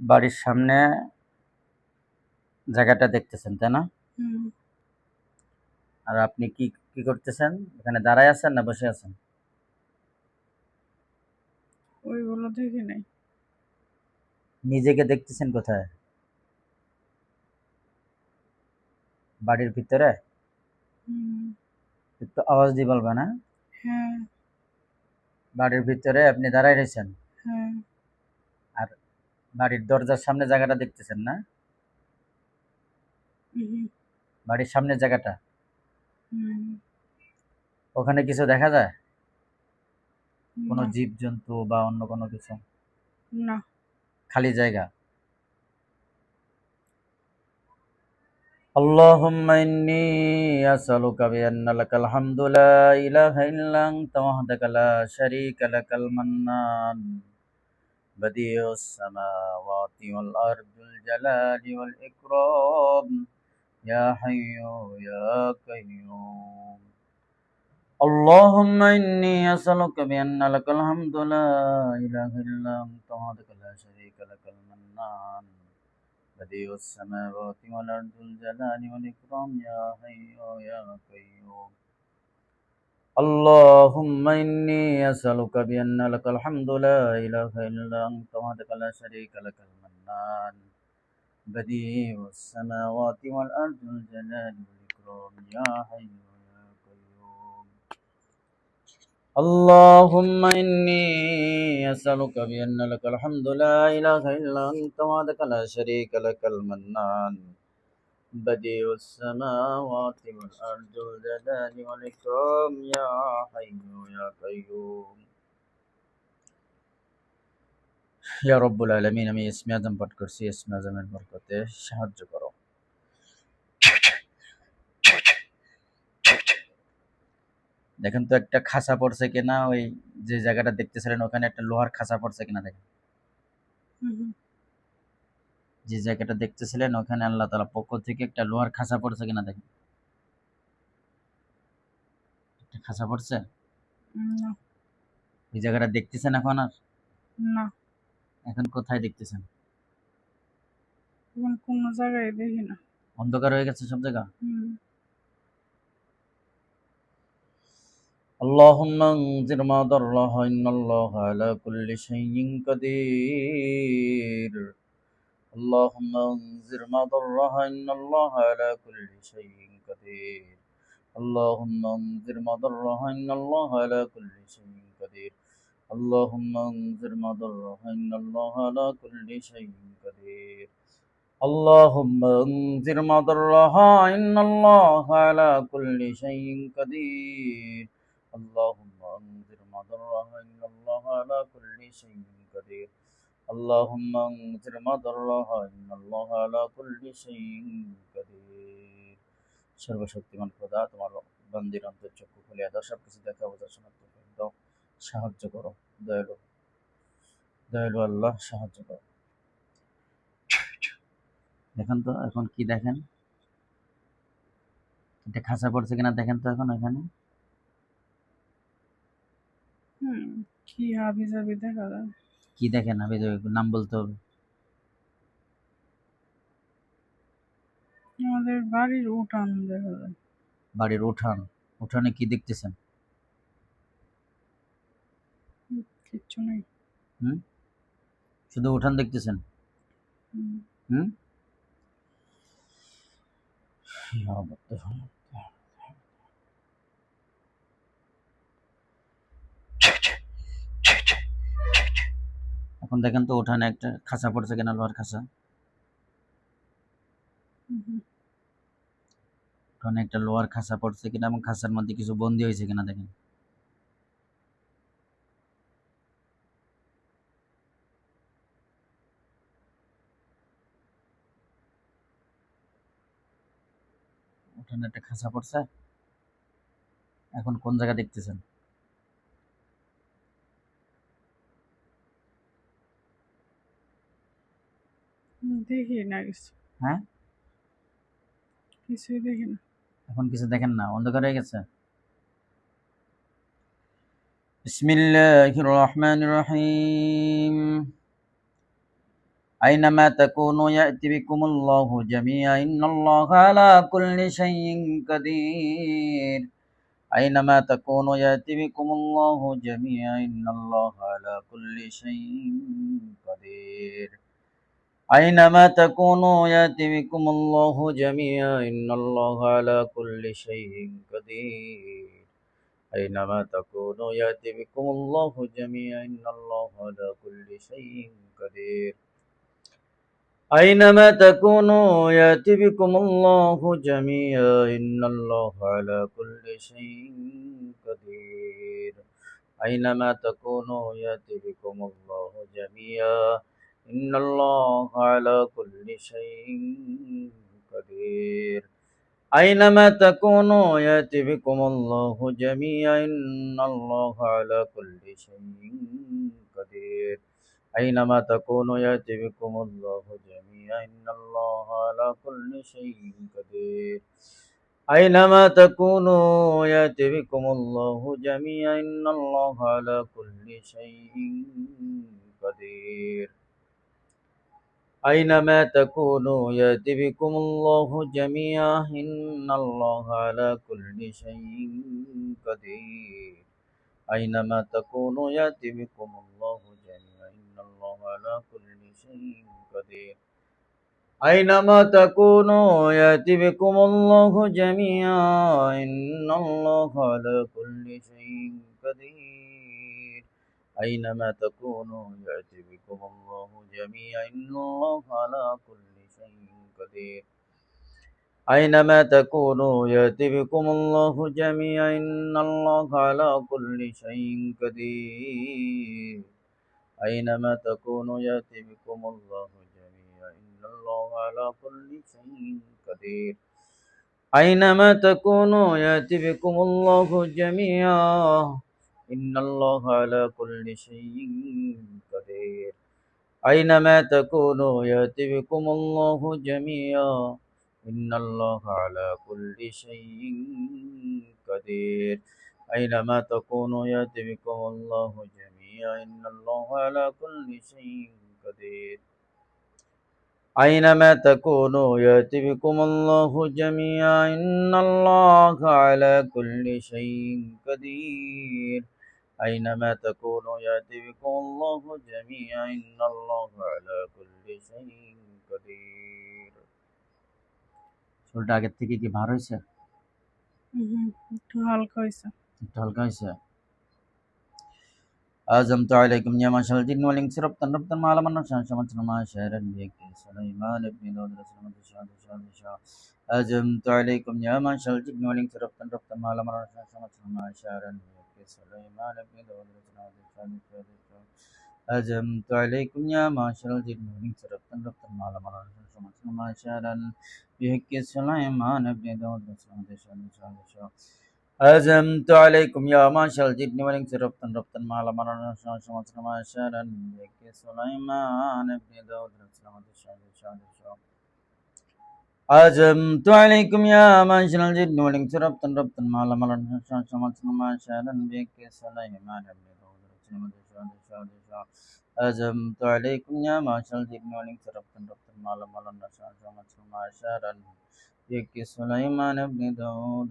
বাড়ির সামনে জায়গাটা দেখতেছেন, তাই না? হুম। আর আপনি কি কি করতেছেন? এখানে দাঁড়ায় আছেন না বসে আছেন? ওইগুলো দেখি নাই। নিজেকে দেখতেছেন কোথায়? বাড়ির ভিতরে? হুম। একটু আওয়াজ দিয়ে বলবেন, হ্যাঁ? হ্যাঁ। বাড়ির ভিতরে আপনি দাঁড়ায় রয়েছেন। হ্যাঁ। আর বাড়ির দরজার সামনে জায়গাটা দেখতেছেন না? হুম। বাড়ির সামনের জায়গাটা, হুম। ওখানে কিছু দেখা যায়? কোনো না। জীবজন্তু বা অন্য কোনো কিছু? না। খালি জায়গা? اللهم إني أسألك بأن لك الحمد لا إله إلا أنت وحدك لا شريك لك المنان بديع السماوات والأرض ذو الجلال والإكرام يا حي يا قيوم. اللهم إني أسألك بأن لك الحمد لا إله إلا أنت وحدك لا شريك لك المنان بديع السماوات والأرض ذو الجلال والإكرام يا حي يا قيوم. اللهم إني أسألك بأن لك الحمد لا إله إلا أنت وحدك لا شريك لك المنان بديع السماوات والأرض ذو الجلال والإكرام يا حي يا قيوم. اللهم إني أسألك بأن لك الحمد لا إله إلا أنت وحدك لا شريك لك المنان بديع السماوات والأرض ذو الجلال والإكرام يا حي يا قيوم. ইয়া রব্বুল আলামিন, আমি ইসমে আজম পাঠ করছি, ইসমে আজমের বরকতে সাহায্য করো। দেখেন তো একটা খাঁচা পড়ছে কিনা, ওই যে জায়গাটা দেখতেছিলেন ওখানে একটা লোহার খাঁচা পড়ছে কিনা দেখেন। হুম। যে জায়গাটা দেখতেছিলেন ওখানে আল্লাহ তাআলা পক্ষ থেকে একটা লোহার খাঁচা পড়ছে কিনা দেখেন। একটা খাঁচা পড়ছে? না। ওই জায়গাটা দেখতেছেন এখন আর? না। এখন কোথায় দেখতেছেন? এখন কোনো জায়গায় দেখি না। অন্ধকার হয়ে গেছে সব জায়গা? হুম। اللهم انذر ما ضره إن الله على كل شيء قدير. اللهم انذر ما ضره إن الله على كل شيء قدير. اللهم انذر ما ضره إن الله على كل شيء قدير. اللهم انذر ما ضره إن الله على كل شيء قدير. اللهم انذر ما ضرها إن الله على كل شيء قدير. اللهم انذر ما ضرها إن الله على كل شيء قدير. اللهم انذر ما ضرها إن الله على كل شيء قدير. সর্বশক্তিমান খোদা, তোমার বান্দির অন্তর চক্ষু খুলিয়া দাও, সব কিছু দেখা বোঝা শোনার তৌফিক দাও, সাহায্য করো। দয়ালু দয়ালু আল্লাহ, সাহায্য করো। দেখেন তো এখন কি দেখেন, এটা খাঁচা পড়ছে কিনা দেখেন তো এখন এখানে। হুম। কি হাবি জাবি দেখা যায়। কি দেখেন? আমি তো নাম বলতে হবে। আমাদের বাড়ির উঠান দেখা যায়। বাড়ির উঠান? উঠানে কি দেখতেছেন? কিচ্ছু নেই। হুম? শুধু উঠান দেখতেছেন? হুম। হুম? এখন দেখেন তো উঠানে একটা খাঁচা পড়ছে কিনা, লোহার খাঁচা। হুম। উঠানে একটা লোহার খাঁচা পড়ছে কিনা এবং খাঁচার মধ্যে কিছু বন্দি হয়েছে কিনা দেখেন। উঠানে একটা খাঁচা পড়ছে। এখন কোন জায়গা দেখতেছেন? দেখি না কিছু। হ্যাঁ? কিছুই দেখি না। এখন কিছু দেখেন না, অন্ধকার হয়ে গেছে। বিসমিল্লাহির রহমানির রহিম। أينما تكونوا يأتي بكم الله جميعا إن الله على كل شيء قدير أينما تكونوا يأتي بكم الله جميعا إن الله على كل شيء قدير أينما تكونوا يأتي بكم الله جميعا إن الله على كل شيء قدير أينما تكونوا يأتي بكم الله جميعا إن الله على كل شيء قدير أينما تكونوا يأتي بكم الله جميعا إن الله على كل شيء قدير أينما تكونوا يأتي بكم الله جميعا إن الله على كل شيء قدير أينما تكونوا يأتي بكم الله جميعا إن الله على كل شيء قدير أينما تكونوا يأتي بكم الله جميعا إن الله على كل شيء قدير أينما تكونوا يأتي بكم الله جميعا إن الله على كل شيء قدير أينما تكونوا يأتي بكم الله جميعا إن الله على كل شيء قدير أينما تكونوا يأتي بكم الله جميعا إن الله على كل شيء قدير أينما تكونوا يأتي بكم الله جميعا إن الله على كل شيء قدير أينما تكونوا يأتي بكم الله جميعا إن الله على كل شيء قدير أينما تكونوا يأتي بكم الله جميعا إن الله على كل شيء قدير أينما تكونوا يأتي بكم الله جميعا إن الله على كل شيء قدير أينما تكونوا يأتي بكم الله جميعا إن الله على كل شيء قدير أينما تكونوا يأتي بكم الله جميعا إن الله على كل شيء قدير أينما تكونوا يأتي بكم الله جميعا إن الله على كل شيء قدير أينما تكونوا يأتي بكم الله جميعا إن الله على كل شيء قدير أينما تكونوا يأتي بكم الله جميعا إن الله على كل شيء قدير চুলটা আগের থেকে কি ভার হয়েছে একটু হালকা হয়েছে একটু হালকা হয়েছে أعزمت عليكم يا معشر الجن والإنس ربطا ما علم النشان شمسنا ما شهرا بك سليمان بن داود رسول الله أعزمت عليكم يا معشر الجن والإنس ربطا ما علم النشان شمسنا ما شهرا بك سليمان بن داود رسول الله أعزمت عليكم يا معشر الجن والإنس ربطا ما علم النشان شمسنا ما شهرا بك سليمان بن داود رسول الله أزمت عليكم يا معشر الجن والإنس ربطا ما لم أرنا شمسنا ما شارا بك سليمان بن داود أزمت عليكم يا معشر الجن والإنس ربطا ما لم أرنا شمسنا ما شارا بك سليمان بن داود أزمت عليكم يا معشر الجن والإنس ربطا ما لم أرنا شمسنا ما شارا بك سليمان بن داود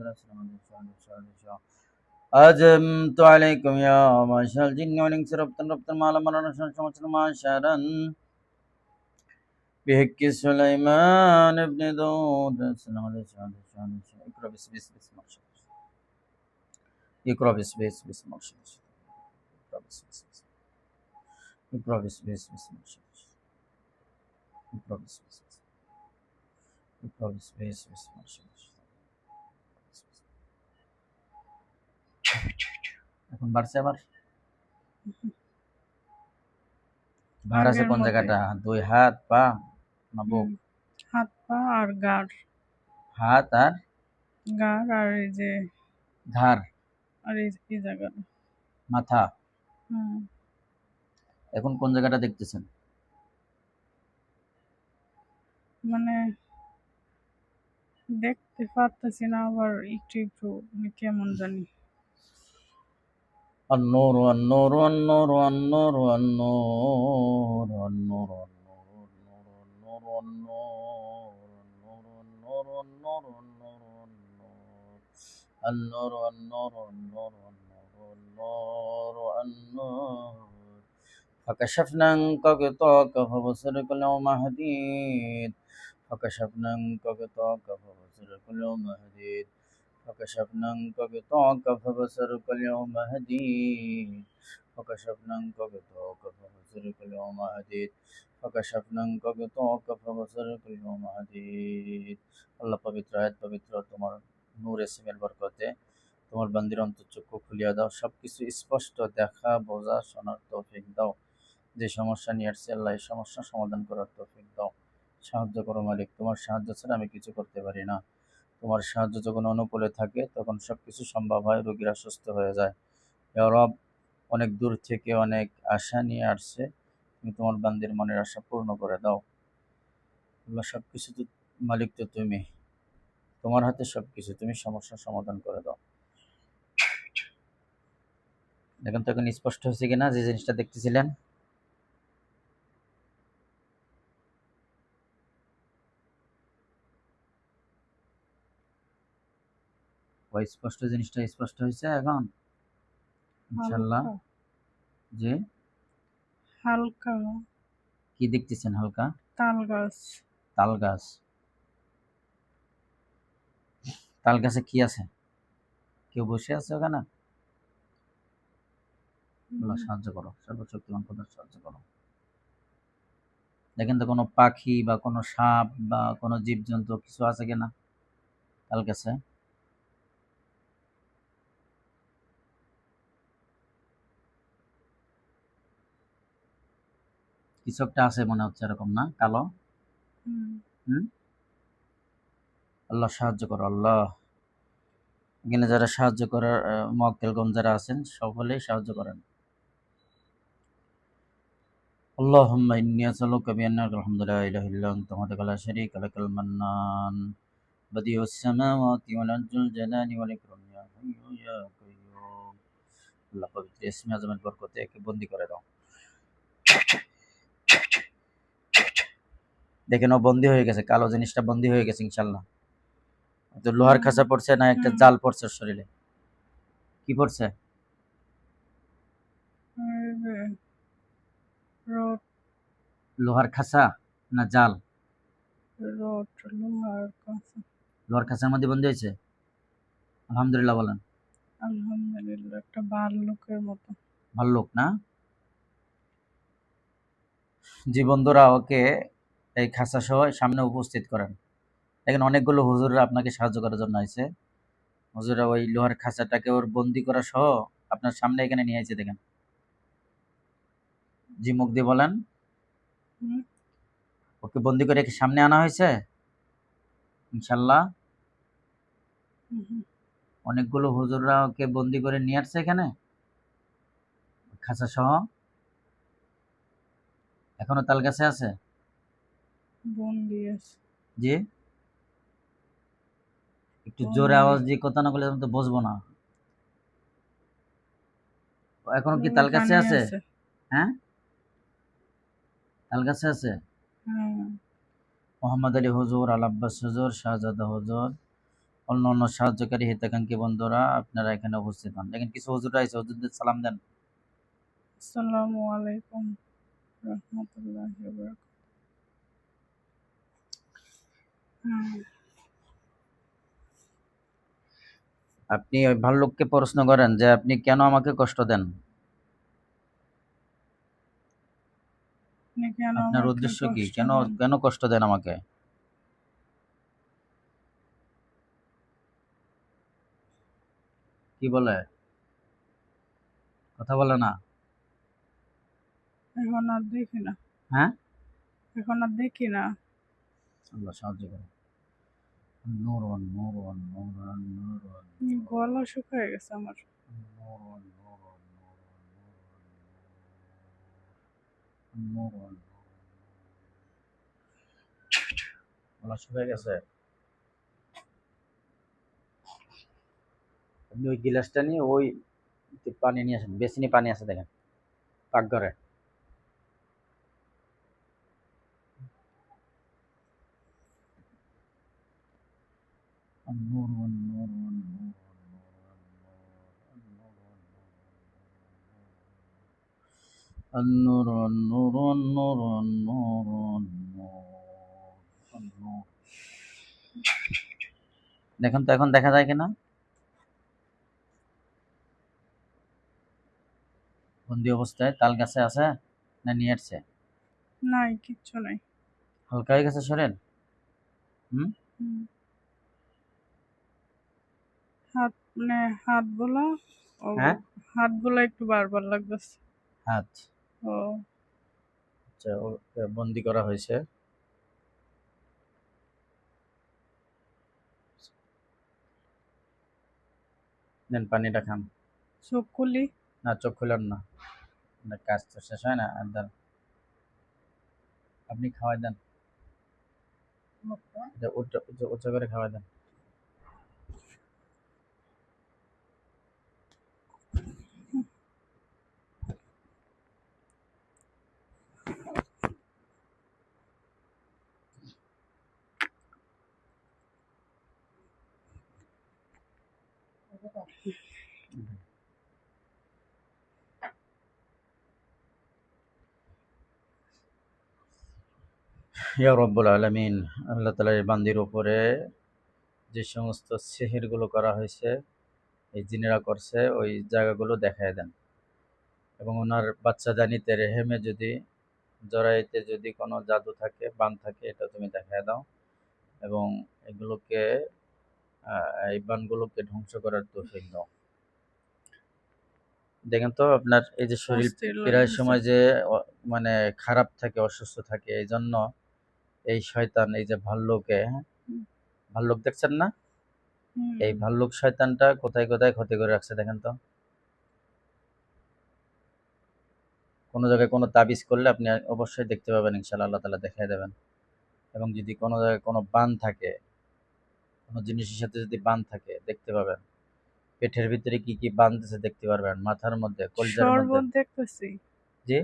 أزمت عليكم يا معشر الجن والإنس ربطا ما لم أرنا شمسنا ما شارا بك سليمان بن داود اقرأ بسم اقرأ بسم اقرأ بسم اقرأ بسم এখন বাড়ছে আবার ভার আছে কোন জায়গাটা দুই হাত পা না বুক হাত পা আর গাড় হাত আর গাড় আর এই যে ঘাড় আর এই জায়গাটা মাথা হুম এখন কোন জায়গাটা দেখতেছেন মানে দেখতে পারতেছি না আবার একটু একটু কেমন জানি النور النور النور النور النور النور النور فكشفنا عنك غطاءك فبصرك اليوم حديد فكشفنا عنك غطاءك فبصرك اليوم حديد فكشفنا عنك غطاءك فبصرك اليوم حديد فكشفنا عنك غطاءك فبصرك اليوم حديد فكشفنا عنك غطاءك فبصرك اليوم حديد আল্লাহ পবিত্র আয়াত পবিত্র তোমার নূর ইসমের বরকতে তোমার বান্দির অন্তর্চক্ষু খুলিয়া দাও, সবকিছু স্পষ্ট দেখা বোঝা শোনার তৌফিক দাও। যে সমস্যা নিয়ে আসছে আল্লাহ এই সমস্যার সমাধান করার তৌফিক দাও। সাহায্য করো মালিক, তোমার সাহায্য ছাড়া আমি কিছু করতে পারি না। তোমার সাহায্য যখন অনুকূলে থাকে তখন সবকিছু সম্ভব হয়, রোগীরা সুস্থ হয়ে যায়। ইয়া রব, অনেক দূর থেকে অনেক আশা নিয়ে আসছে, তুমি তোমার বান্দির মনের আশা পূর্ণ করে দাও। আল্লাহ সবকিছু তো মালিক, তো তুমি, তোমার হাতে সবকিছু, তুমি সমস্যার সমাধান করে দাও। দেখেন তো এখন স্পষ্ট হয়েছে কিনা যে জিনিসটা দেখতেছিলেন? ওই স্পষ্ট জিনিসটা স্পষ্ট হয়েছে এখন ইনশাল্লাহ। হালকা যে হালকা কি দেখতেছেন? হালকা তাল গাছ। তাল গাছ। তাল গাছে কি আছে? কেউ বসে আছে ওখানে? আল্লাহ সাহায্য করো, সর্বশক্তিমান খোদার সাহায্য করো। দেখেন তো কোনো পাখি বা কোনো সাপ বা কোনো জীবজন্তু কিছু আছে কিনা তাল গাছে? কিছু একটা আছে মনে হচ্ছে, এরকম না? কালো। হুম, আল্লাহ সাহায্য করো আল্লাহ। এখানে যারা সাহায্য করার মুয়াক্কেলগণ যারা আছেন সকলেই সাহায্য করেন। اللهم إني أسألك بأنك الحمد لا إله إلا أنت وحدك لا شريك لك المنان بديع السماوات والأرض الجلال والإكرام يا حي يا قيوم। আল্লাহ পবিত্র ইসমে আজমের বরকতে একে বন্দি করে দাও। দেখেন ও বন্দি হয়ে গেছে, কালো জিনিসটা বন্দি হয়ে গেছে ইনশাল্লাহ। তো লোহার খাঁচা পড়ছে না একটা জাল পড়ছে শরীরে? কি পড়ছে? রড। লোহার খাঁচা না জাল? রড, লোহার কাছে। লোহার খাঁচার মধ্যে বন্দি হয়েছে? আলহামদুলিল্লাহ বলেন। আলহামদুলিল্লাহ, একটা ভাল্লুকের মতো। ভাল্লুক না? জি বন্ধুরা, ওকে এই খাঁচা সহ সামনে উপস্থিত করেন। দেখেন অনেকগুলো হুজুররা আপনাকে সাহায্য করার জন্য আছে। হুজুররা ওই লোহার খাঁচাটাকে ওর বন্দি করা সহ আপনার সামনে এখানে নিয়ে এসেছে। দেখেন, জি মুখ দিয়ে বলেন। ওকে বন্দি করে সামনে আনা হয়েছে ইনশাল্লাহ। অনেকগুলো হুজুররা ওকে বন্দি করে নিয়ে আসছে এখানে খাঁচা সহ। এখনো তাল গাছে আছে? বন্দি আছে। জি, একটু জোরে আওয়াজ দিয়ে কথা না বলে তো বসবো না। এখনো কি তাল গাছে আছে? হ্যাঁ, তাল গাছে আছে। মোহাম্মদ আলী হুজুর, আল আব্বাস হুজুর, শাহজাদা হুজুর, অন্য সাহায্যকারী হিতাকাঙ্ক্ষী বন্ধুরা আপনারা এখানে উপস্থিত হন। দেখেন কিছু হুজুররা আছে, হুজুরদের সালাম দেন। আসসালামু আলাইকুম রাহমাতুল্লাহি ওয়া বারাকাতুহু। আপনি ওই ভাল্লুককে প্রশ্ন করেন যে আপনি কেন আমাকে কষ্ট দেন, আপনার উদ্দেশ্য কি, কেন কেন কষ্ট দেন আমাকে? কি বলে? কথা বলে না? এখন আর দেখি না। হ্যাঁ, এখন আর দেখি না। আল্লাহ সাহায্য করে। নূরুন নূরুন নূরুন নূরুন। গলা শুকায় গেছে আমার। নূরুন নূরুন নূরুন নূরুন। গলা শুকায় গেছে? আপনি ওই গিলাসটা নিয়ে ওই পানি নিয়ে আসেন, বেসিনে পানি আছে দেখেন পাকঘরে। النور والنور والنور النور والنور والنور والنور والنور দেখুন তো এখন দেখা যায় কিনা? বন্দি অবস্থায় তাল গাছে আছে না নিয়ে আসছে? নাই, কিচ্ছু নাই। হালকা হয়ে গেছে শরীর? হুম, হুম। হাত মানে হাতগুলা হ্যাঁ হাতগুলা একটু বারবার লাগতেছে। হাত ও আচ্ছা, ওকে বন্দি করা হয়েছে। নেন পানিটা খান। চোখ খুলি। না চোখ খুলেন না, আপনার কাজ তো শেষ হয় না। আর দেন, আপনি খাওয়াই দেন, এটা উচ্চ উচ্চ উচ্চ করে খাওয়াই দেন। ইয়া রব্বুল আলামিন, আল্লাহ তাআলা এই বান্দির উপরে যে সমস্ত সিহরগুলো করা হয়েছে, এই জিনেরা করছে, ওই জায়গাগুলো দেখায় দেন। এবং ওনার বাচ্চাদানিতে রেহেমে যদি জরাইতে যদি কোনো জাদু থাকে, বান থাকে, এটা তুমি দেখায় দাও। এবং এগুলোকে এই বানগুলোকে ধ্বংস করার তৌফিক দাও। দেখেন তো আপনার এই যে শরীর অস্থির প্রায় লাগতেছে। সময় যে মানে খারাপ থাকে, অসুস্থ থাকে, এই জন্য এই শয়তান, এই যে ভাল্লুকে, হ্যাঁ, হুম। ভাল্লুক দেখছেন না? এই হুম। ভাল্লুক শয়তানটা কোথায় কোথায় ক্ষতি করে রাখছে দেখেন তো। কোনো জায়গায় কোনো তাবিজ করলে আপনি অবশ্যই দেখতে পাবেন, ইনশাআল্লাহ আল্লাহ তাআলা দেখাই দেবেন। এবং যদি কোনো জায়গায় কোনো বান থাকে, কোনো জিনিসের সাথে যদি বান থাকে দেখতে পাবেন। পেটের ভিতরে কি কি বানতেছে দেখতে পারবেন, মাথার মধ্যে, কলিজার মধ্যে। শরবত দেখতেছি। জি,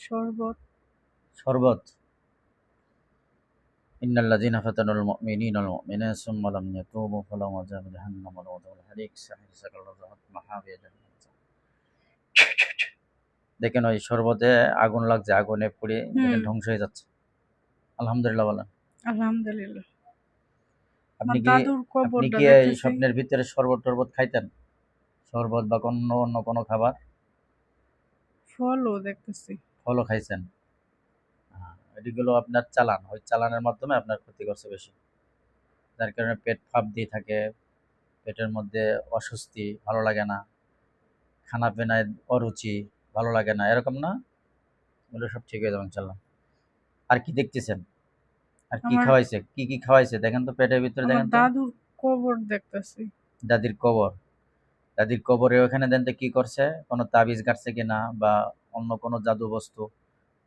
শরবত। শরবত। ইন্নাল্লাযীনা ফাতানুল মুমিনিনা ওয়াল মুমিনাতি সুম্মা লাম ইয়াতুবু ফালাহুম আযাবু জাহান্নাম ওয়া লাহুমুল হারিক সাকাল্লাযু মাহাবিয়া জাহান্নাম। দেখেন ওই শরবতে আগুন লাগছে, আগুনে পুড়ে দেখেন হুম। ধ্বংস হয়ে যাচ্ছে। আলহামদুলিল্লাহ বলেন। আলহামদুলিল্লাহ। আপনি আমার কি দাদুর আপনি কবরটা কি এই দেখতেছি। স্বপ্নের ভিতরে শরবত টরবত খাইতেন? শরবত বা অন্য অন্য কোনো খাবার? ফলও দেখতেছি। ফলও খাইছেন? এগুলো আপনার চালান, ওই চালানের মাধ্যমে আপনার ক্ষতি করছে বেশি, যার কারণে পেট ফাঁপ দিয়ে থাকে, পেটের মধ্যে অস্বস্তি, ভালো লাগে না, খানা পিনায় অরুচি, ভালো লাগে না, এরকম না? এগুলো সব ঠিক হয়ে যাবে ইনশাল্লাহ। আর কি দেখতেছেন? আর কি আমার খাওয়াইছে? কি কি খাওয়াইছে দেখেন তো, পেটের ভিতরে আমার দেখেন তো। দাদুর কবর দেখতেছি। দাদির কবর, দাদির কবরে ওখানে দেন তো কি করছে? কোনো তাবিজ গাড়ছে কিনা, বা অন্য কোনো জাদু বস্তু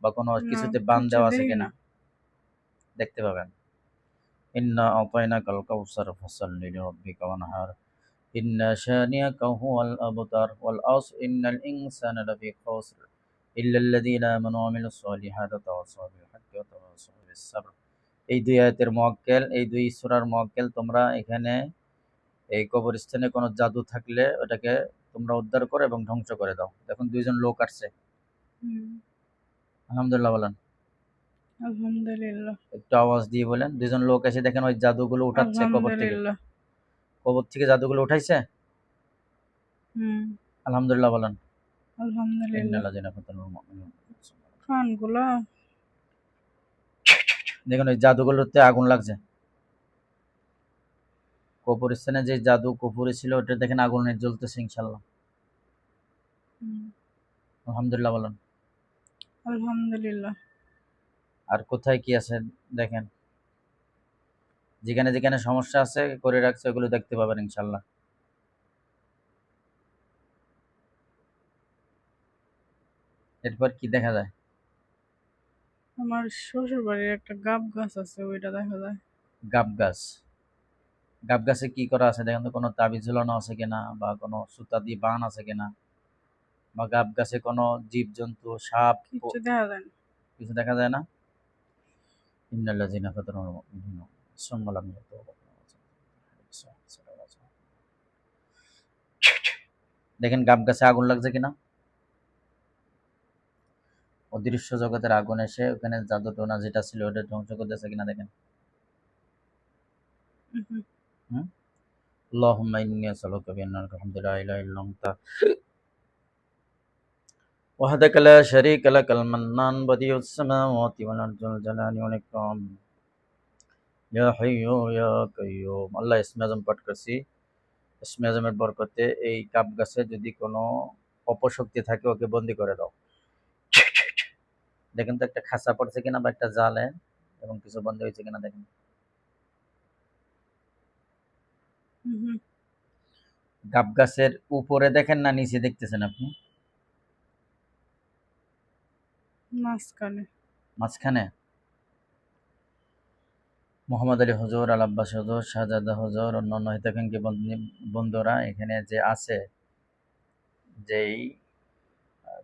বা কোনো না, কিছুতে বান কিছু দেওয়া আছে দেখি কিনা না। দেখতে পাবেন। ইন্না আতাইনাকাল কাউসার ফাসাল্লি লিরাব্বিকা ওয়ানহার ইন্না শানিয়াকা হুয়াল আবতার ওয়াল আসর ইন্নাল ইনসানা লাফি খাসর ইল্লাল্লাযীনা আমানু ওয়া আমিলুস সলিহাতি ওয়াতাওয়াসাউ বিল হাক্কি ওয়া তাওয়াসাউ বিস সাবর। এই দুই আয়াতের মুয়াক্কেল, এই দুই সূরার মুয়াক্কেল। তোমরা এখানে এই কবরস্থানে কোনো জাদু থাকলে ওটাকে তোমরা উদ্ধার করো এবং ধ্বংস করে দাও। দেখুন দুইজন লোক আসছে। হুম। আলহামদুলিল্লাহ বলেন। আলহামদুলিল্লাহ। একটু আওয়াজ দিয়ে বলেন। দুইজন লোক এসে দেখেন ওই জাদুগুলো উঠাচ্ছে কবর থেকে। আলহামদুলিল্লাহ। কবর থেকে জাদুগুলো উঠাইছে। হুম। আলহামদুলিল্লাহ বলেন। আলহামদুলিল্লাহ। ইন্নাল্লাযীনা ফাতানুল মুমিনিনা। কানগুলা। দেখুন ওই জাদুগুলোতে আগুন লাগছে। কবরস্থানে যে জাদু কুফুরি ছিল ওটা দেখেন আগুনে জ্বলতেছে ইনশাআল্লাহ। হুম। আলহামদুলিল্লাহ বলেন। আলহামদুলিল্লাহ। আর কোথায় কি আছে দেখেন। যেখানে যেখানে সমস্যা আছে করে রাখছে ওগুলো দেখতে পাবেন ইনশাআল্লাহ। এরপর কি দেখা যায়? আমার শ্বশুর বাড়ির একটা গাব গাছ আছে, ওইটা দেখা যায়। গাব গাছ। গাব গাছে কি করা আছে দেখেন তো, কোনো তাবিজ ঝুলানো আছে কিনা, বা কোনো সুতা দিয়ে বান আছে কিনা, বা গাব গাছে কোনো জীবজন্তু, সাপ, কিচ্ছু দেখা যায় না। কিছু দেখা যায় না। ইন্নাল্লাযীনা ফাতানুল মুমিনিনা সুম্মা লাম ইয়াতুবু দেখেন গাব গাছে আগুন লাগছে কিনা, অদৃশ্য জগতের আগুন এসে ওখানে জাদু টোনা যেটা ছিল ওটা ধ্বংস করতেছে কিনা দেখেন। হুম, اللهم إني أسألك بأنك الحمد لا إله إلا أنت وحدك لا شريك لك المنان بديع السماوات والأرض ذو الجلال والإكرام ইয়া হাইয়্যু ইয়া কাইয়্যুম। আল্লাহ ইসমে আজম পাঠ করছি। ইসমে আজমের বরকতে এই গাব গাছে যদি কোনো অপশক্তি থাকে ওকে বন্দি করে দাও। দেখেন তো একটা খাঁচা পড়ছে কিনা বা একটা জালে এবং কিছু বন্দি হয়েছে কিনা দেখেন। গাব গাছের উপরে দেখেন না নিচে দেখতেছেন আপনি? মাঝখানে। মাঝখানে মোহাম্মদ আলী হুজুর, আল আব্বাস হুজুর, শাহজাদা হুজুর, অন্যান্য হিতাকাঙ্ক্ষী বন্ধুরা এখানে যে আছে, যেই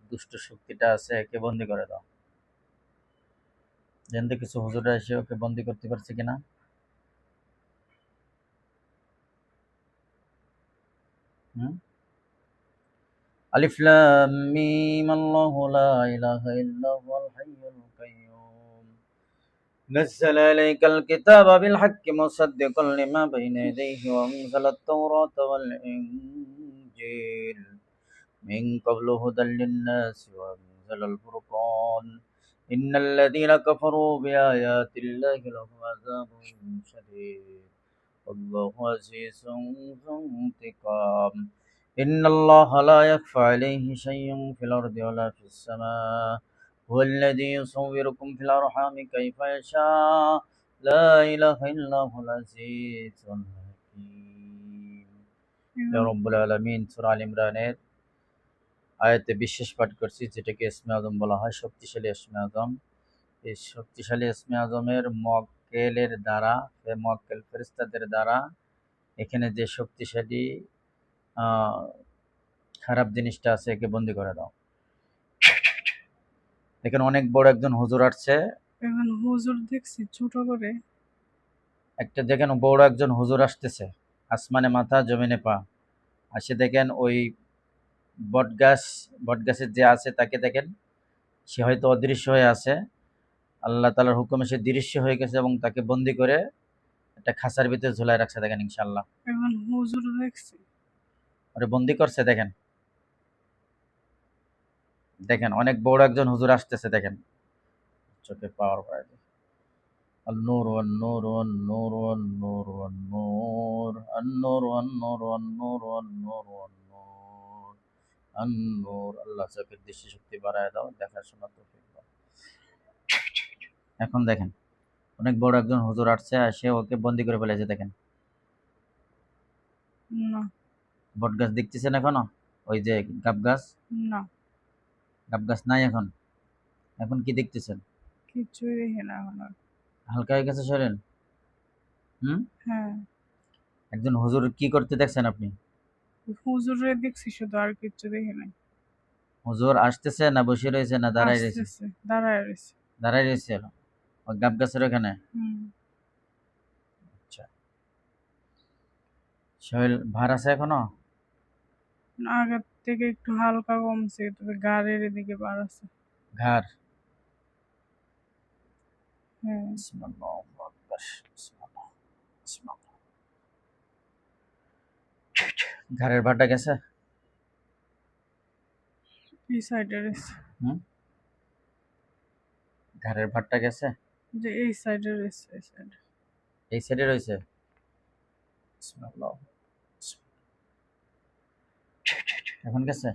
দুষ্ট শক্তিটা আছে একে বন্দি করে দাও। যেন কিছু হুজুররা এসে ওকে বন্দি করতে পারছে কিনা। আলিফ লাম মিম আল্লাহু লা ইলাহা ইল্লা হুয়াল হাইয়ুল কাইয়্যুম نزل عليك الكتاب بالحق مصدقا لما بين يديه وأنزل التوراة والإنجيل من قبل هدى للناس وأنزل الفرقان إن الذين كفروا بآيات الله لهم عذاب شديد والله عزيز ذو انتقام إن الله لا يخفى عليه شيء في الأرض ولا في السماء هو الذي يصوركم في الأرحام كيف يشاء لا إله إلا هو العزيز الحكيم يا رب العالمين সূরা আল ইমরানের আয়াতে বিশেষ পাঠ করছি, যেটাকে ইসমে আজম বলা হয়, শক্তিশালী ইসমে আজম। এই শক্তিশালী ইসমে আজমের মক্কেলের দ্বারা, মক্কেল ফেরেশতাদের দ্বারা এখানে যে শক্তিশালী খারাপ জিনিসটা আছে একে বন্দি করে দাও। এখানে অনেক বড় একজন হুজুর আসছে। এখন হুজুর দেখছি ছোট করে। একটা দেখেন বড় একজন হুজুর আসতেছে, আসমানে মাথা জমিনে পা। আসে দেখেন ওই বটগাছের যে আছে তাকে দেখেন, সে হয়তো অদৃশ্য হয়ে আছে, আল্লাহ তাআলার হুকুমে সে দৃশ্য হয়ে গেছে এবং তাকে বন্দি করে একটা খাঁচার ভিতরে ঝুলায় রাখছে দেখেন। ইনশাআল্লাহ এখন হুজুর দেখছি ওরে বন্দি করছে দেখেন। দেখেন অনেক বড় একজন হুজুর আসতেছে দেখেন, চোখে পাওয়ার পায়। النور والنور والنور والنور والنور النور والنور والنور والنور والنور النور আল্লাহ চোখের দৃষ্টি শক্তি বাড়ায় দাও, দেখাশোনা তৌফিক দাও। এখন দেখেন অনেক বড় একজন হুজুর আসছে, এসে ওকে বন্দি করে ফেলেছে দেখেন। না বট গাছ দেখতেছেন এখনো? ওই যে গাব গাছ, না গাব গাছ নাই এখন। এখন কি দেখতেছেন? কিছুই দেখি না এখন আর। হালকা হয়ে গেছে শরীর। হ্যাঁ একজন হুজুর কি করতে দেখছেন আপনি? হুজুরে দেখছি শুধু, আর কিছু দেখি নাই। হুজুর আসতেছে না বসে রয়েছে না দাঁড়ায় রয়েছে? আসতেছে, দাঁড়ায় রয়েছে। দাঁড়ায় রয়েছে ওই গাব গাছের ওখানে। আচ্ছা, শরীর ভার আছে এখনো? আগের থেকে একটু হালকা কমছে, তবে গাড়ির এদিকে বার আছে। ঘাড়? হ্যাঁ বিসমিল্লাহ আকবার, বিসমিল্লাহ, বিসমিল্লাহ। ঘাড়ের ভারটা গেছে? এই সাইডে রয়েছে। ঘাড়ের ভারটা গেছে? যে এই সাইডে রয়েছে, এই সাইডে। এই সাইডে রয়েছে? বিসমিল্লাহ। এখন গেছে?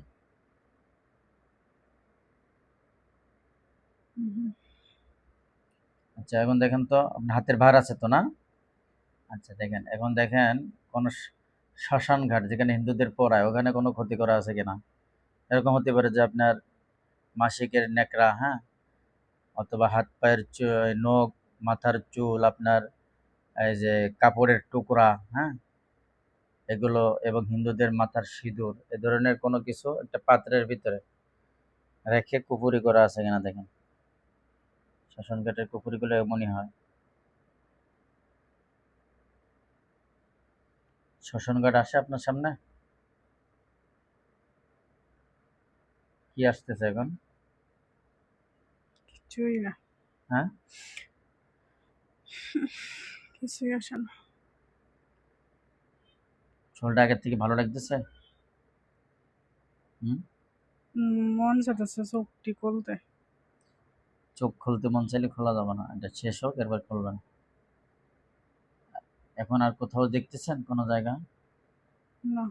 আচ্ছা এখন দেখেন তো আপনার হাতের ভার আছে তো না? আচ্ছা দেখেন, এখন দেখেন কোন শ্মশান ঘাট যেখানে হিন্দুদের পড়ায় ওখানে কোনো ক্ষতি করা আছে কিনা। এরকম হতে পারে যে আপনার মাসিকের নেকড়া, হ্যাঁ, অথবা হাত পায়ের নখ, মাথার চুল, আপনার এই যে কাপড়ের টুকরা, হ্যাঁ, এগুলো এবং হিন্দুদের মাথার সিঁদুর, এ ধরনের কোনো কিছু একটা পাত্রের ভিতরে রেখে কুপুরি করা আছে কিনা দেখেন। শ্মশান ঘাটের কুপুরিগুলো এমনই হয়। শ্মশান ঘাট আসে আপনার সামনে? কি আসতেছে এখন? কিছুই না, হ্যাঁ, কিছুই আসে না। শরীরটা আগের থেকে ভালো লাগতেছে? হুম? মন চাইতেছে চোখটি খুলতে। চোখ খুলতে মন চাইলে খোলা যাবে না, এটা শেষ হোক এরপর খুলবেন। এখন আর কোথাও দেখতেছেন কোনো জায়গা? না।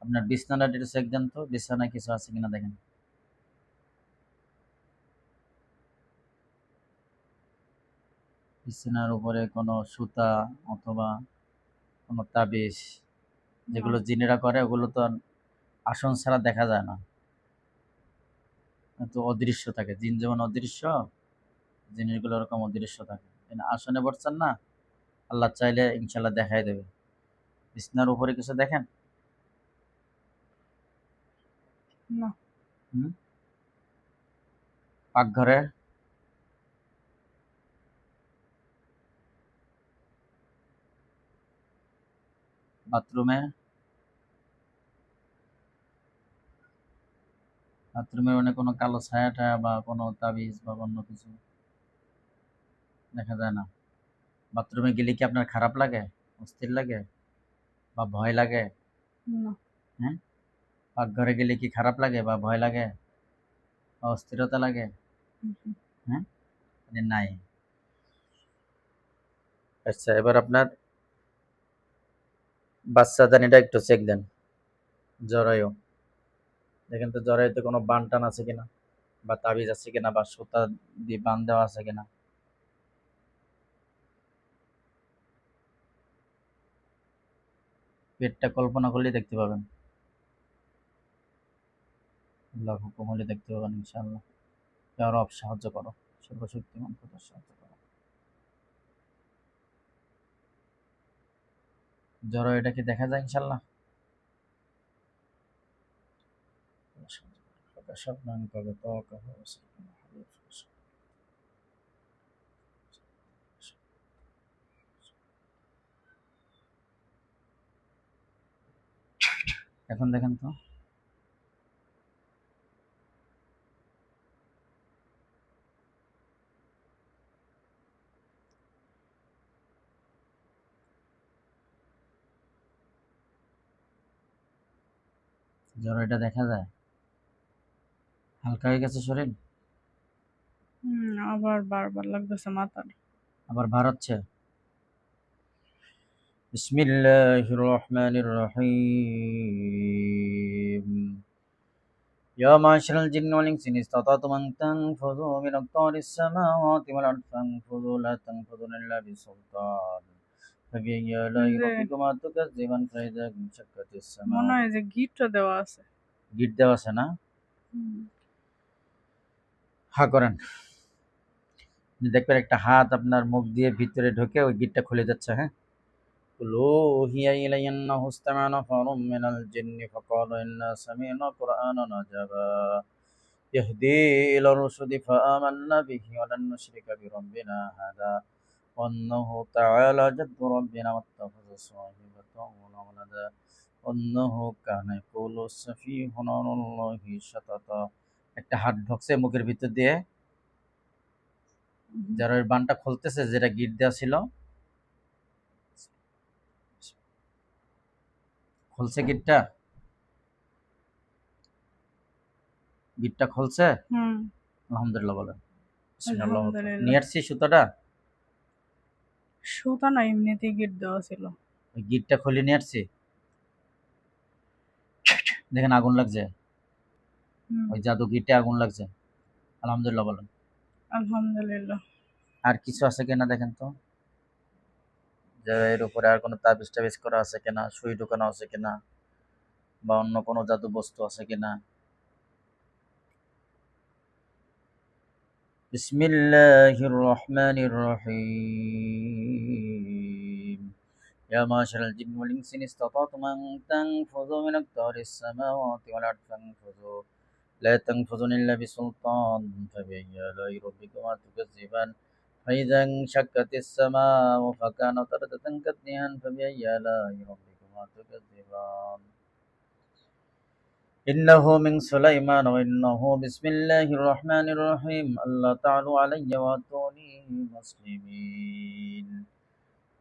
আপনার বিছানাটা একটু চেক দেন তো, বিছানায় কিছু আছে কিনা দেখেন। বিছানার উপরে কোনো সুতা অথবা কোনো তাবিজ, না। যেগুলো জিনেরা করে ওগুলো তো আর আসন ছাড়া দেখা যায় না, তো অদৃশ্য থাকে। জিন যেমন অদৃশ্য, জিনিসগুলো ওরকম অদৃশ্য থাকে। আসনে বসছেন না, আল্লাহ চাইলে ইনশাল্লাহ দেখাই দেবে। বিছানার উপরে কিছু দেখেন? না। হুম? পাকঘরে? বাথরুমে? বাথরুমের মানে কোনো কালো ছায়া টায়া বা কোনো তাবিজ বা অন্য কিছু দেখা যায় না? বাথরুমে গেলে কি আপনার খারাপ লাগে, অস্থির লাগে বা ভয় লাগে? না। হ্যাঁ? পাকঘরে গেলে কি খারাপ লাগে বা ভয় লাগে বা অস্থিরতা লাগে? হুম। হ্যাঁ, মানে নাই। আচ্ছা, এবার আপনার বাচ্চাদানিটা একটু চেক দেন। জরায়ু দেখেন তো, জরায়ুতে কোনো বান টান আছে কিনা বা তাবিজ আছে কিনা বা সুতা দিয়ে বান দেওয়া আছে কিনা। পেটটা কল্পনা করলেই দেখতে পাবেন, আল্লাহ হুকুম হলে দেখতে পাবেন ইনশাআল্লাহ। ইয়া রব সাহায্য করো, সর্বশক্তিমান খোদা সাহায্য করো। জরায়ুটা কি দেখা যায় ইনশাআল্লাহ? فكشفنا عنك غطاءك فبصرك حديث. এখন দেখেন তো, জরায়ুটা দেখা যায়? হালকা হয়ে গেছে শরীর? আবার বারবার লাগতেছে মাথার। আবার ভার হচ্ছে? বিসমিল্লাহির রহমানির রহিম। يا معشر الجن والإنس إن استطعتم أن تنفذوا من أقطار السماوات والأرض فانفذوا لا تنفذون إلا بسلطان فبأي آلاء যে ربكما تكذبان فإذا انشقت মনে السماء। হয় যে গিফটটা দেওয়া আছে। গিট দেওয়া আছে না? হুম। হা করেন। দেখবেন একটা হাত আপনার মুখ দিয়ে ভিতরে ঢুকে ওই গিটটা খুলে যাচ্ছে। হ্যাঁ, قل أوحي إلي أنه استمع نفر من الجن فقالوا إنا سمعنا قرآنا عجبا يهدي إلى الرشد فآمنا به ولن نشرك بربنا أحدا وأنه تعالى جد ربنا واتخذ صاحبة ولا ولدا وأنه كان يقول سفيهنا على الله شططا। একটা হাত ঢুকছে মুখের ভিতর দিয়ে, যারা ওই বানটা খুলতেছে যেটা গিট দেওয়া ছিল, খুলছে গিটটা, গিটটা খুলছে। হুম। আলহামদুলিল্লাহ বলেন। বিসমিল্লাহ। আলহামদুলিল্লাহ। নিয়ে আসছি সুতোটা, সুতা না, এমনিতেই গিট দেওয়া ছিল। ওই গিটটা খুলে নিয়ে আসছি। দেখেন আগুন লাগছে, হুম। ওই জাদু গিটে আগুন লাগছে। আলহামদুলিল্লাহ বলেন। আলহামদুলিল্লাহ। আর কিছু আছে কিনা দেখেন তো, যে এর উপরে আর কোনো তাবিজ টাবিজ করা আছে কিনা, সুই ঢুকানো আছে কিনা বা অন্য কোনো জাদু বস্তু আছে কিনা। বিসমিল্লাহির রহমানির রহিম। يا معشر الجن والإنس إن استطعتم أن تنفذوا من أقطار السماوات والأرض فانفذوا لا تنفذون إلا بسلطان فبأي آلاء ربكما تكذبان فإذا انشقت السماء فكانت وردة كالدهان فبأي آلاء ربكما ربكما تكذبان إنه من سليمان وإنه بسم الله الرحمن الرحيم ألا تعلوا علي وأتوني مسلمين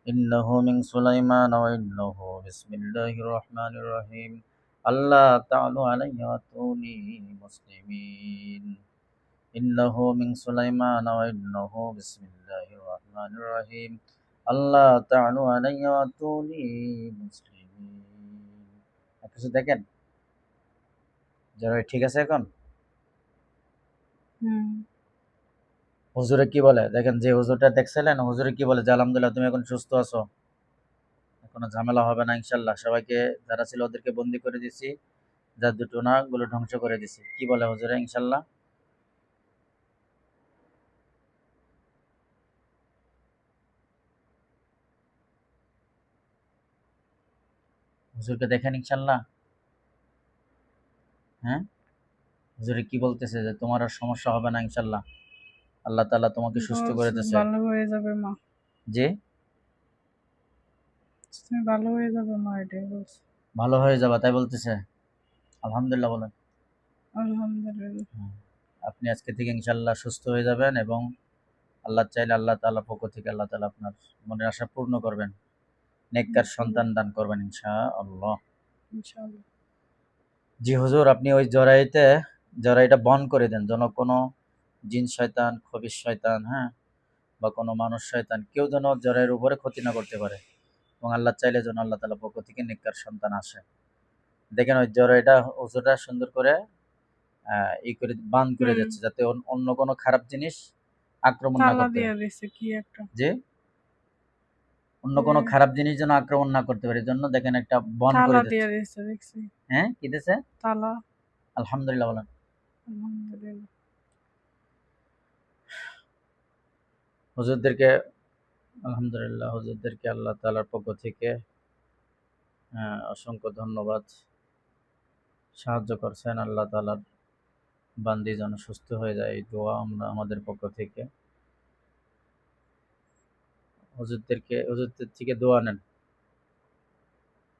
إنه من سليمان وإنه بسم الله الرحمن الرحيم ألا تعلوا علي وأتوني مسلمين إنه من سليمان وإنه بسم الله الرحمن الرحيم ألا تعلوا علي وأتوني مسلمين কিছু দেখেন যারা ঠিক আছে এখন হুজুরে কি বলে দেখেন যে হুজুরটা দেখছিলেন হুজুরে কি বলে যে আলহামদুলিল্লাহ তুমি এখন সুস্থ আছো কোনো ঝামেলা হবে না ইনশাল্লাহ সবাইকে যারা ছিল ওদেরকে বন্দি করে দিছি যার দুটো না গুলো ধ্বংস করে দিছি কি বলে হুজুরে ইনশাল্লাহ হুজুরকে দেখেন ইনশাল্লাহ হ্যাঁ হুজুরে কি বলতেছে যে তোমার আর সমস্যা হবে না ইনশাল্লাহ আল্লাহ তাআলা তোমাকে সুস্থ করে দিয়েছে ভালো হয়ে যাবে মা যে তুমি ভালো হয়ে যাবে মা এটাই বলছে ভালো হয়ে যাবে তাই বলতেছে আলহামদুলিল্লাহ বলেন আলহামদুলিল্লাহ আপনি আজকে থেকে ইনশাল্লাহ সুস্থ হয়ে যাবেন এবং আল্লাহ চাইলে আল্লাহ তাআলা পক্ষ থেকে আল্লাহ তাআলা আপনার মনের আশা পূর্ণ করবেন নেককার সন্তান দান করবেন ইনশাআল্লাহ ইনশাআল্লাহ জি হুজুর আপনি ওই জরাইটা বন্ধ করে দেন যেন কোনো জিন শয়তান খবিশ শয়তান হ্যাঁ বা কোনো মানুষ শয়তান কেউ যেন জরাইয়ের উপরে ক্ষতি না করতে পারে এবং আল্লাহ চাইলে যেন আল্লাহ তাআলা পক্ষ থেকে নেককার সন্তান আসে দেখেন ওই জরাইটা হুজুরটা সুন্দর করে করে বান করে দিচ্ছে যাতে অন্য কোনো খারাপ জিনিস আক্রমণ না করতে যে অন্য কোনো খারাপ জিনিস যেন আক্রমণ না করতে পারে এজন্য দেখেন একটা বন করে দিচ্ছে হ্যাঁ কি দিছে তালা আলহামদুলিল্লাহ বলেন আলহামদুলিল্লাহ হুজুরদেরকে আলহামদুলিল্লাহ হুজুরদেরকে আল্লাহ তাআলার পক্ষ থেকে অসংখ্য ধন্যবাদ সাহায্য করছেন আল্লাহ তাআলার বান্দি যেন সুস্থ হয়ে যায় এই দোয়া আমরা আমাদের পক্ষ থেকে হুজুরদের থেকে দোয়া নেন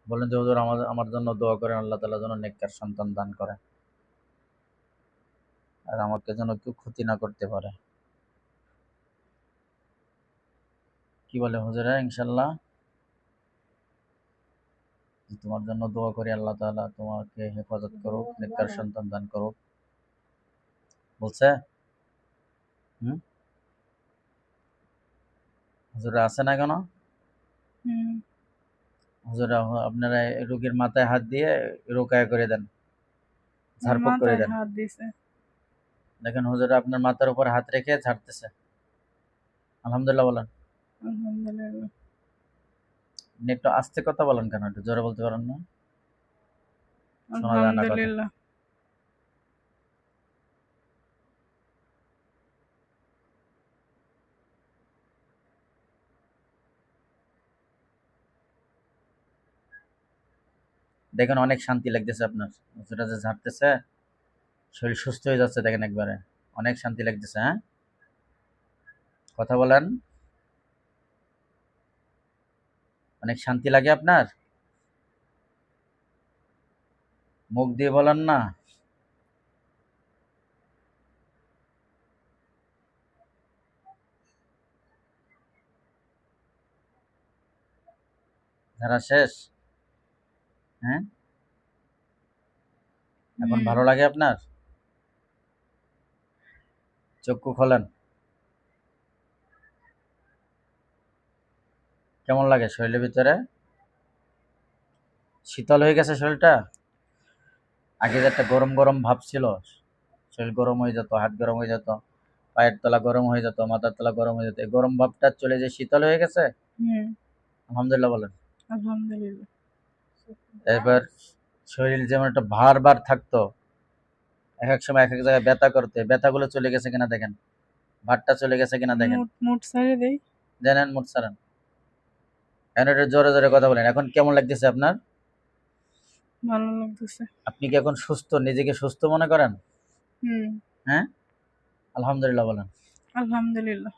বলেন যে হুজুর আমার জন্য দোয়া করেন আল্লাহ তাআলা যেন নেককার সন্তান দান করে আর আমাকে যেন কেউ ক্ষতি না করতে পারে কি বলে হুজুরা ইনশাআল্লাহ তোমার জন্য দোয়া করি আল্লাহ তাআলা তোমাকে হেফাজত করুক নেককার সন্তান দান করুক বলছে হুজুরা আছে না কেন হুজুরা আপনারা রোগীর মাথায় হাত দিয়ে রোকায়া করে দেন ঝাড়ফুঁক করে দেন দেখেন হুজুরা আপনার মাথার উপর হাত রেখে ঝাড়তেছে আলহামদুলিল্লাহ বলেন আলহামদুলিল্লাহ আপনি একটু আস্তে কথা বলেন কেন একটু জোরে বলতে পারেন না শোনা যায় না কথা দেখেন অনেক শান্তি লাগতেছে আপনার যেটা যে ঝাড়তেছে শরীর সুস্থ হয়ে যাচ্ছে দেখেন একবারে অনেক শান্তি লাগতেছে হ্যাঁ কথা বলেন অনেক শান্তি লাগে আপনার মুখ দিয়ে বলেন না ঝাড়া শেষ হ্যাঁ এখন ভালো লাগে আপনার চক্ষু খোলেন কেমন লাগে শরীরের ভিতরে শীতল হয়ে গেছে শরীরটা আগে যে একটা গরম গরম ভাব ছিল শরীর গরম হয়ে যেত হাত গরম হয়ে যেত পায়ের তলা গরম হয়ে যেত মাথার তলা গরম হয়ে যেত এই গরম ভাবটা চলে যে শীতল হয়ে গেছে আলহামদুলিল্লাহ বলেন আলহামদুলিল্লাহ এবার শরীর যেমন একটা ভার ভার থাকতো এক এক সময় এক এক জায়গায় ব্যথা করতে ব্যথাগুলো চলে গেছে কিনা দেখেন ভারটা চলে গেছে কিনা দেখেন মুট সাইডে দেই জানেন মুট সারান এখন একটু জোরে জোরে কথা বলেন এখন কেমন লাগতেছে আপনার ভালো লাগতেছে আপনি কি এখন সুস্থ নিজেকে সুস্থ মনে করেন হ্যাঁ আলহামদুলিল্লাহ বলেন আলহামদুলিল্লাহ